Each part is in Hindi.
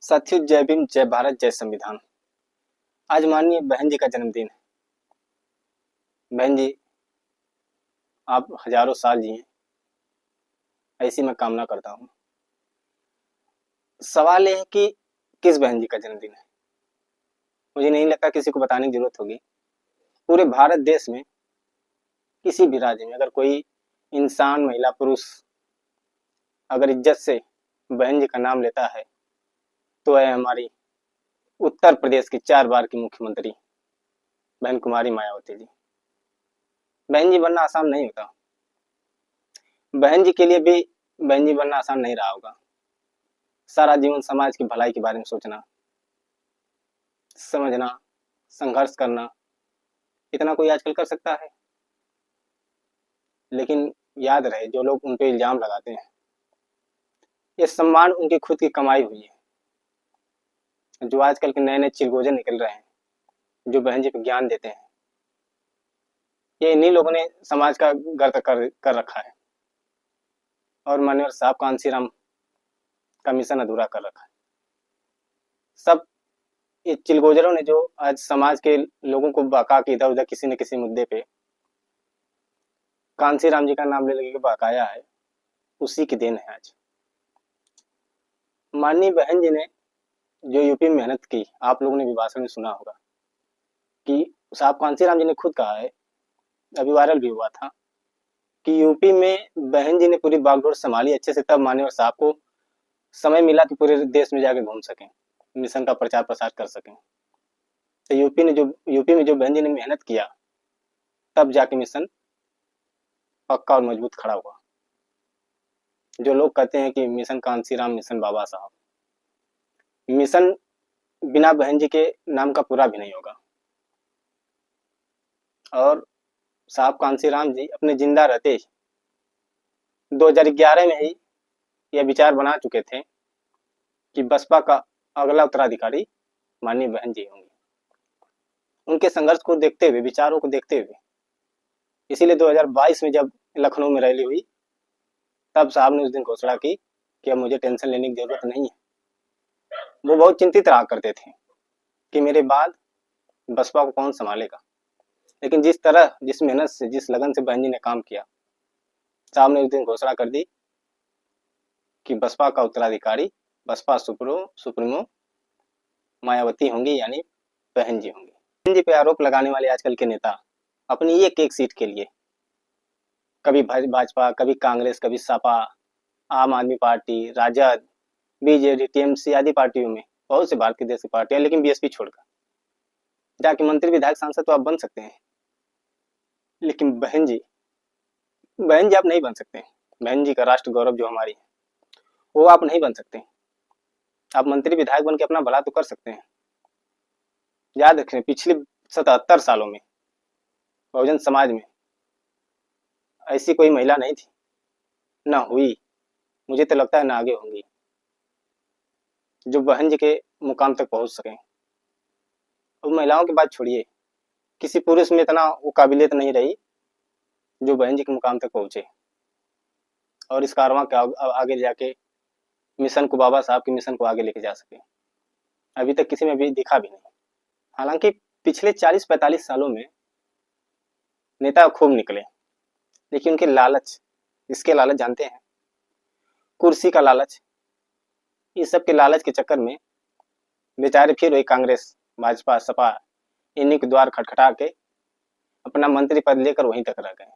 साथियों, जय भीम, जय भारत, जय संविधान। आज माननीय बहन जी का जन्मदिन है। बहन जी, आप हजारों साल जिए, ऐसी मैं कामना करता हूँ। सवाल यह है कि किस बहन जी का जन्मदिन है। मुझे नहीं लगता किसी को बताने की जरूरत होगी। पूरे भारत देश में किसी भी राज्य में अगर कोई इंसान, महिला, पुरुष अगर इज्जत से बहन जी का नाम लेता है तो है हमारी उत्तर प्रदेश की 4 बार की मुख्यमंत्री बहन कुमारी मायावती जी। बहन जी बनना आसान नहीं होता। बहन जी के लिए भी बहन जी बनना आसान नहीं रहा होगा। सारा जीवन समाज की भलाई के बारे में सोचना, समझना, संघर्ष करना, इतना कोई आजकल कर सकता है? लेकिन याद रहे, जो लोग उन पे इल्जाम लगाते हैं, ये सम्मान उनकी खुद की कमाई हुई है। जो आजकल के नए नए चिलगोजे निकल रहे हैं, जो बहन जी को ज्ञान देते हैं, ये इन्हीं लोगों ने समाज का गर्त कर रखा है और माननीय साहब कांसीराम का मिशन अधूरा कर रखा है। सब ये चिलगोजरों ने जो आज समाज के लोगों को बहका के इधर उधर किसी न किसी मुद्दे पे कांसीराम जी का नाम ले लेके बहकाया है, उसी की देन है आज। माननीय बहन जी ने जो यूपी में मेहनत की, आप लोगों ने भी भाषण में सुना होगा कि साहब कांसीराम जी ने खुद कहा है, अभी वायरल भी हुआ था, कि यूपी में बहन जी ने पूरी बागडोर संभाली अच्छे से, तब माननीय साहब को समय मिला कि पूरे देश में जाके घूम सकें, मिशन का प्रचार प्रसार कर सकें। तो यूपी में जो बहन जी ने मेहनत किया, तब जाके मिशन पक्का और मजबूत खड़ा हुआ। जो लोग कहते हैं कि मिशन कांसीराम, मिशन बाबा साहब, मिशन बिना बहन जी के नाम का पूरा भी नहीं होगा। और साहब कांसीराम जी अपने जिंदा रहते ही 2011 में ही यह विचार बना चुके थे कि बसपा का अगला उत्तराधिकारी माननीय बहन जी होंगी। उनके संघर्ष को देखते हुए, विचारों को देखते हुए, इसीलिए 2022 में जब लखनऊ में रैली हुई, तब साहब ने उस दिन घोषणा की कि अब मुझे टेंशन लेने की जरूरत नहीं है। वो बहुत चिंतित रहा करते थे कि मेरे बाद बसपा को कौन संभालेगा। लेकिन जिस तरह, जिस मेहनत से, जिस लगन से बहन जी ने काम किया, साहब ने उस दिन घोषणा कर दी कि बसपा का उत्तराधिकारी, बसपा सुप्रीमो मायावती होंगी, यानी बहन जी होंगी। बहन जी पे आरोप लगाने वाले आजकल के नेता अपनी एक एक सीट के लिए कभी भाजपा, कभी कांग्रेस, कभी सपा, आम आदमी पार्टी, राजद, बीजेडी, टीएमसी आदि पार्टियों में, बहुत से भारत की देश की पार्टियां, लेकिन बीएसपी छोड़कर जाके मंत्री, विधायक, सांसद तो आप बन सकते हैं, लेकिन बहन जी आप नहीं बन सकते। बहन जी का राष्ट्र गौरव जो हमारी है, वो आप नहीं बन सकते। आप मंत्री, विधायक बन के अपना भला तो कर सकते हैं। याद रखें, पिछले 77 सालों में बहुजन समाज में ऐसी कोई महिला नहीं थी, ना हुई, मुझे तो लगता है ना आगे होंगी, जो बहन जी के मुकाम तक पहुंच सके। अब महिलाओं की बात छोड़िए, किसी पुरुष में इतना वो काबिलियत नहीं रही जो बहन जी के मुकाम तक पहुंचे और इस कारवां के आगे जाके मिशन को, बाबा साहब के मिशन को आगे लेके जा सके। अभी तक किसी में भी दिखा भी नहीं। हालांकि पिछले 40-45 सालों में नेता खूब निकले, लेकिन उनके लालच, इसके लालच जानते हैं, कुर्सी का लालच, इस सब के लालच के चक्कर में बेचारे फिर वही कांग्रेस, भाजपा, सपा, इन्हीं के द्वार खटखटा के अपना मंत्री पद लेकर वहीं तक रह गए।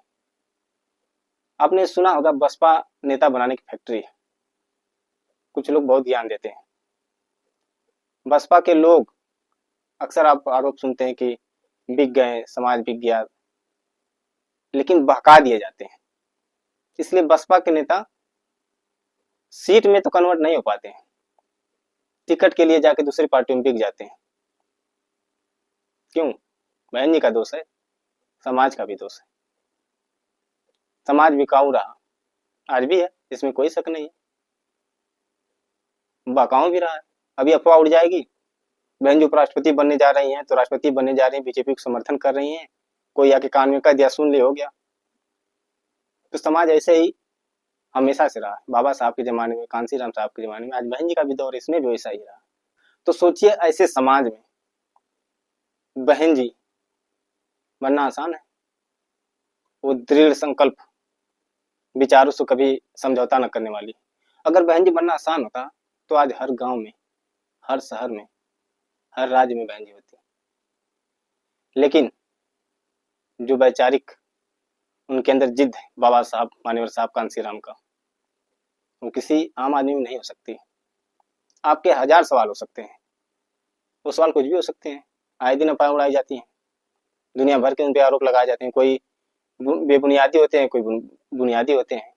आपने सुना होगा बसपा नेता बनाने की फैक्ट्री है। कुछ लोग बहुत ज्ञान देते हैं। बसपा के लोग अक्सर आप आरोप सुनते हैं कि बिक गए, समाज बिक गया, लेकिन बहका दिए जाते हैं। इसलिए बसपा के नेता सीट में तो कन्वर्ट नहीं हो पाते हैं, टिकट के लिए जाके दूसरी पार्टी में बिक जाते हैं। क्यों? बहन जी का दोष है, समाज का भी दोष है। समाज बिकाऊ रहा, आज भी है, इसमें कोई शक नहीं है, बहकाऊ भी रहा है। अभी अफवाह उड़ जाएगी, बहन जी उपराष्ट्रपति बनने जा रही हैं, तो राष्ट्रपति बनने जा रही हैं, बीजेपी को समर्थन कर रही हैं, कोई आके कान में कह दिया, सुन ले, हो गया। तो समाज ऐसे ही हमेशा से रहा। बाबा साहब के जमाने में, कांसीराम साहब के जमाने में, आज बहन जी का भी दौर, इसमें भी वैसा ही रहा। तो सोचिए ऐसे समाज में बहन जी बनना आसान है? वो दृढ़ संकल्प, विचारों से कभी समझौता न करने वाली। अगर बहन जी बनना आसान होता तो आज हर गांव में, हर शहर में, हर राज्य में बहन जी होती। लेकिन जो वैचारिक उनके अंदर जिद है बाबा साहब मान्यवर साहब कांसीराम का, वो किसी आम आदमी में नहीं हो सकती। आपके हजार सवाल हो सकते हैं, वो सवाल कुछ भी हो सकते हैं। आए दिन अफवाह उड़ाई जाती हैं, दुनिया भर के उन पर आरोप लगाए जाते हैं। कोई बेबुनियादी होते हैं, कोई बुनियादी होते हैं।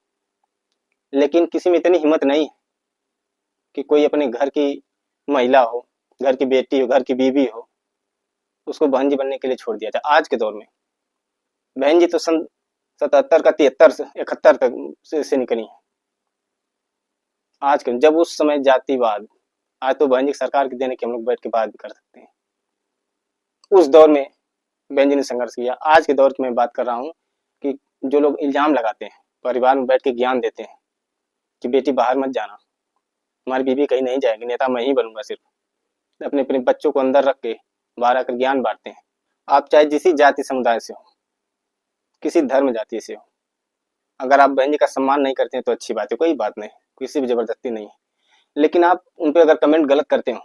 लेकिन किसी में इतनी हिम्मत नहीं है कि कोई अपने घर की महिला हो, घर की बेटी हो, घर की बीवी हो, उसको बहन जी बनने के लिए छोड़ दिया जाए। आज के दौर में बहन जी तो सन 77 का 73 से 71 तक से निकली है। आज के जब उस समय जातिवाद, आज तो बहन जी सरकार के देने की हम लोग बैठ के बात भी कर सकते हैं। उस दौर में बहन जी ने संघर्ष किया। आज के दौर की मैं बात कर रहा हूँ कि जो लोग इल्जाम लगाते हैं, परिवार में बैठ के ज्ञान देते हैं कि बेटी बाहर मत जाना, हमारी बीवी कहीं नहीं जाएगी, नेता मैं ही बनूंगा, सिर्फ अपने अपने बच्चों को अंदर रख के बाहर आकर ज्ञान बांटते हैं। आप चाहे जिस जाति समुदाय से हो, किसी धर्म जाति से हो, अगर आप बहन जी का सम्मान नहीं करते हैं तो अच्छी बात है, कोई बात नहीं, किसी भी जबरदस्ती नहीं है। लेकिन आप उन पर अगर कमेंट गलत करते हो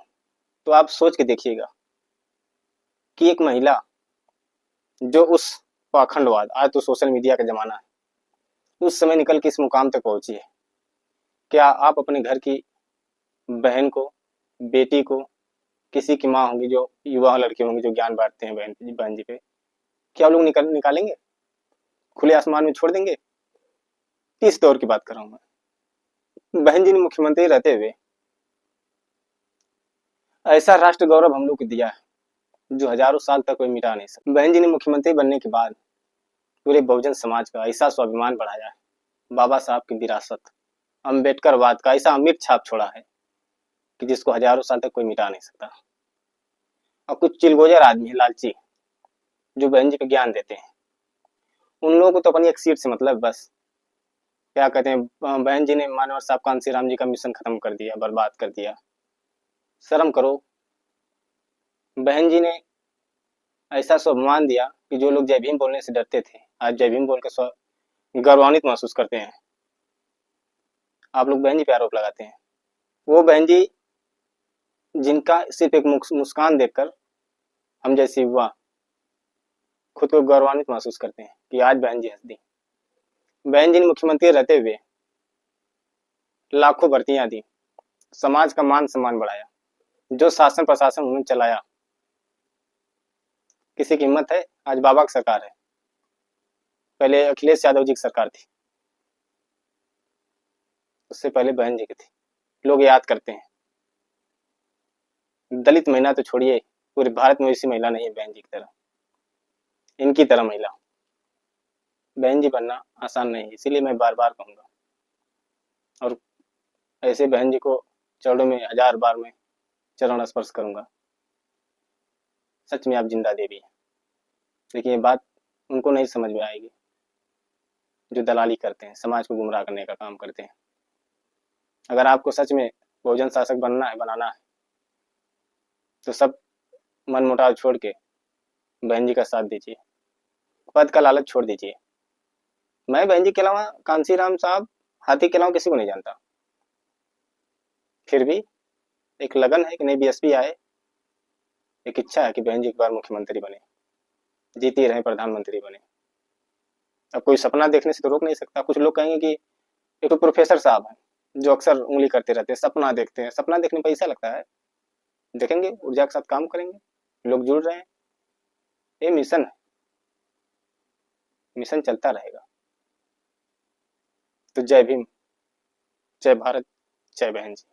तो आप सोच के देखिएगा कि एक महिला जो उस पाखंडवाद, आज तो सोशल मीडिया का जमाना है, उस समय निकल के इस मुकाम तक पहुंची है। क्या आप अपने घर की बहन को, बेटी को, किसी की माँ होंगी, जो युवा लड़की होंगी जो ज्ञान बांटते हैं बहन जी पे, क्या लोग निकालेंगे, खुले आसमान में छोड़ देंगे? इस दौर की बात कर रहा हूं मैं। बहन जी ने मुख्यमंत्री रहते हुए ऐसा राष्ट्र गौरव हम लोग को दिया है जो हजारों साल तक कोई मिटा नहीं सकता। बहन जी ने मुख्यमंत्री बनने के बाद पूरे बहुजन समाज का ऐसा स्वाभिमान बढ़ाया है, बाबा साहब की विरासत, अम्बेडकरवाद का ऐसा अमिट छाप छोड़ा है कि जिसको हजारों साल तक कोई मिटा नहीं सकता। और कुछ चिलगोजर आदमी, लालची, जो बहन जी को ज्ञान देते हैं, उन लोगों को तो अपनी एक सीट से मतलब, बस क्या कहते हैं, बहन जी ने मानवर साहब कांसीराम जी का मिशन खत्म कर दिया, बर्बाद कर दिया। शर्म करो। बहन जी ने ऐसा स्वाभिमान दिया कि जो लोग जय भीम बोलने से डरते थे, आज जय भीम बोल के गौरवान्वित महसूस करते हैं। आप लोग बहन जी पे आरोप लगाते हैं। वो बहन जी जिनका सिर्फ एक मुस्कान देखकर हम जैसे युवा खुद को गौरवान्वित महसूस करते हैं कि आज बहन जी हंस दी। बहन जी ने मुख्यमंत्री रहते हुए लाखों भर्तियां दी, समाज का मान सम्मान बढ़ाया, जो शासन प्रशासन उन्होंने चलाया, किसी की हिम्मत है? आज बाबा की सरकार है, पहले अखिलेश यादव जी की सरकार थी, उससे पहले बहन जी की थी। लोग याद करते हैं। दलित महिला तो छोड़िए, पूरे भारत में ऐसी महिला नहीं है बहन जी की तरह, इनकी तरह महिला। बहन जी बनना आसान नहीं है, इसीलिए मैं बार बार कहूंगा, और ऐसे बहन जी को चरणों में हजार बार मैं चरण स्पर्श करूंगा। सच में आप जिंदा देवी हैं। लेकिन ये बात उनको नहीं समझ में आएगी जो दलाली करते हैं, समाज को गुमराह करने का काम करते हैं। अगर आपको सच में बहुजन शासक बनना है, बनाना है, तो सब मन मुटाव छोड़ के बहन जी का साथ दीजिए, पद का लालच छोड़ दीजिए। मैं बहन जी के अलावा, कांसीराम साहब, हाथी के अलावा किसी को नहीं जानता। फिर भी एक लगन है कि नई बीएसपी आए, एक इच्छा है कि बहन जी एक बार मुख्यमंत्री बने, जीती रहे, प्रधानमंत्री बने। अब कोई सपना देखने से तो रोक नहीं सकता। कुछ लोग कहेंगे कि एक तो प्रोफेसर साहब है जो अक्सर उंगली करते रहते हैं, सपना देखते हैं, सपना देखने में पैसा लगता है। देखेंगे, ऊर्जा के साथ काम करेंगे, लोग जुड़ रहे हैं, ये मिशन है, मिशन चलता रहेगा। तो जय भीम, जय भारत, जय बहन जी।